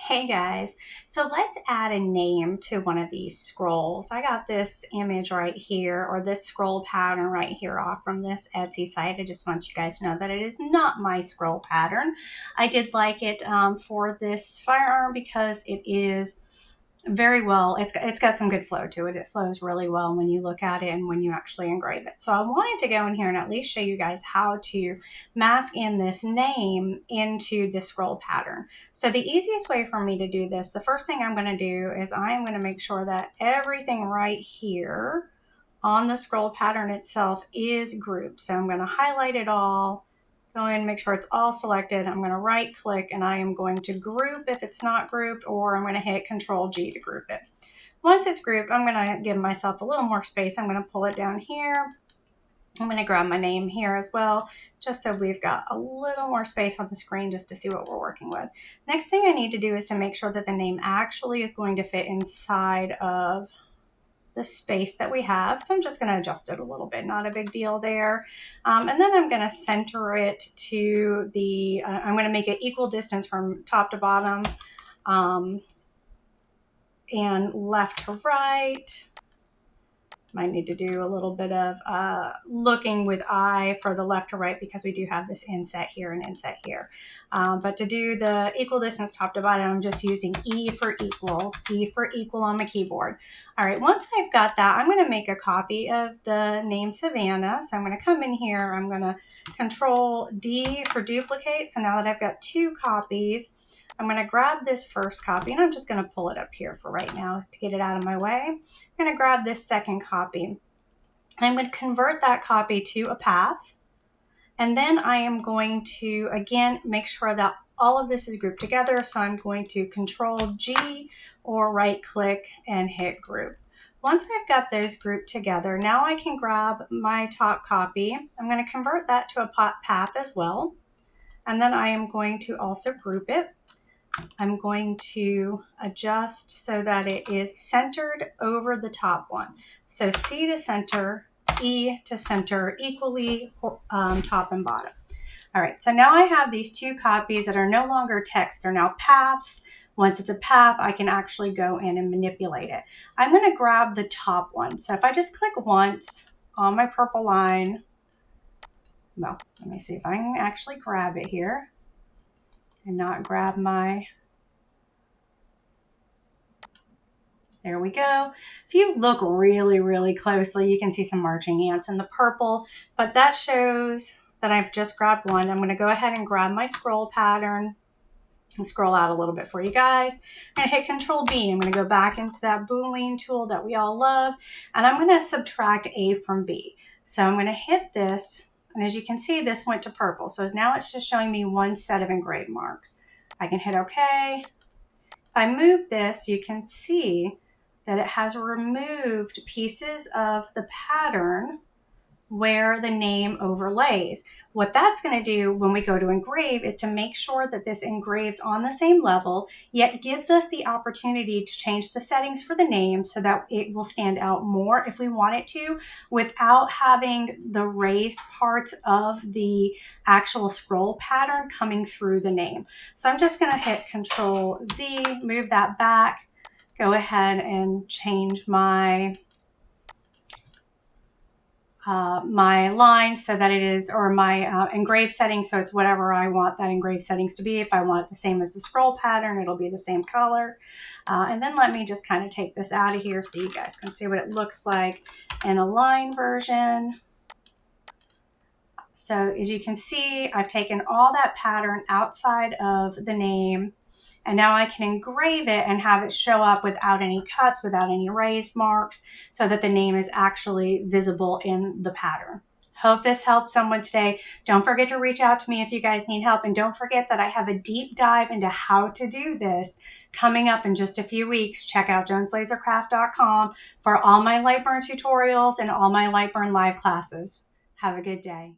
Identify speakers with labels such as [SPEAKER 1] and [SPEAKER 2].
[SPEAKER 1] Hey guys, so let's add a name to one of these scrolls. I got this image right here, or this scroll pattern right here off from this Etsy site. I just want you guys to know that it is not my scroll pattern. I did like it for this firearm because it is very well, it's got some good flow to it. It flows really well when you look at it and when you actually engrave it. So I wanted to go in here and at least show you guys how to mask in this name into the scroll pattern. So the easiest way for me to do this, the first thing I'm going to do is I am going to make sure that everything right here on the scroll pattern itself is grouped. So I'm going to highlight it all, go in and make sure it's all selected. I'm going to right click and I am going to group if it's not grouped, or I'm going to hit Control G to group it. Once it's grouped, I'm going to give myself a little more space. I'm going to pull it down here. I'm going to grab my name here as well, just so we've got a little more space on the screen just to see what we're working with. Next thing I need to do is to make sure that the name actually is going to fit inside of the space that we have. So I'm just going to adjust it a little bit, not a big deal there. And then I'm going to center it to the, I'm going to make it equal distance from top to bottom and left to right. Might need to do a little bit of looking with eye for the left to right because we do have this inset here and inset here. But to do the equal distance top to bottom, I'm just using E for equal on my keyboard. All right, once I've got that, I'm going to make a copy of the name Savannah. So I'm going to come in here, I'm going to Control D for duplicate. So now that I've got two copies, I'm going to grab this first copy and I'm just going to pull it up here for right now to get it out of my way. I'm going to grab this second copy. I'm going to convert that copy to a path. And then I am going to, again, make sure that all of this is grouped together. So I'm going to Control G or right click and hit group. Once I've got those grouped together, now I can grab my top copy. I'm going to convert that to a path as well. And then I am going to also group it. I'm going to adjust so that it is centered over the top one. So C to center, E to center equally top and bottom. All right, so now I have these two copies that are no longer text, they're now paths. Once it's a path, I can actually go in and manipulate it. I'm going to grab the top one. So if I just click once on my purple line, well, let me see if I can actually grab it here and not grab my, there we go. If you look really, really closely, you can see some marching ants in the purple, but that shows that I've just grabbed one. I'm going to go ahead and grab my scroll pattern and scroll out a little bit for you guys. I'm going to hit Control B. I'm going to go back into that Boolean tool that we all love, and I'm going to subtract A from B. So I'm going to hit this, and as you can see, this went to purple. So now it's just showing me one set of engraved marks. I can hit OK. If I move this, you can see that it has removed pieces of the pattern where the name overlays. What that's going to do when we go to engrave is to make sure that this engraves on the same level, yet gives us the opportunity to change the settings for the name so that it will stand out more if we want it to, without having the raised parts of the actual scroll pattern coming through the name. So I'm just going to hit Control Z, move that back, go ahead and change my my line so that it is, or my engrave settings, so it's whatever I want that engrave settings to be. If I want it the same as the scroll pattern, it'll be the same color. And then let me just kind of take this out of here so you guys can see what it looks like in a line version. So as you can see, I've taken all that pattern outside of the name, and now I can engrave it and have it show up without any cuts, without any raised marks, so that the name is actually visible in the pattern. Hope this helped someone today. Don't forget to reach out to me if you guys need help. And don't forget that I have a deep dive into how to do this coming up in just a few weeks. Check out joneslasercraft.com for all my Lightburn tutorials and all my Lightburn live classes. Have a good day.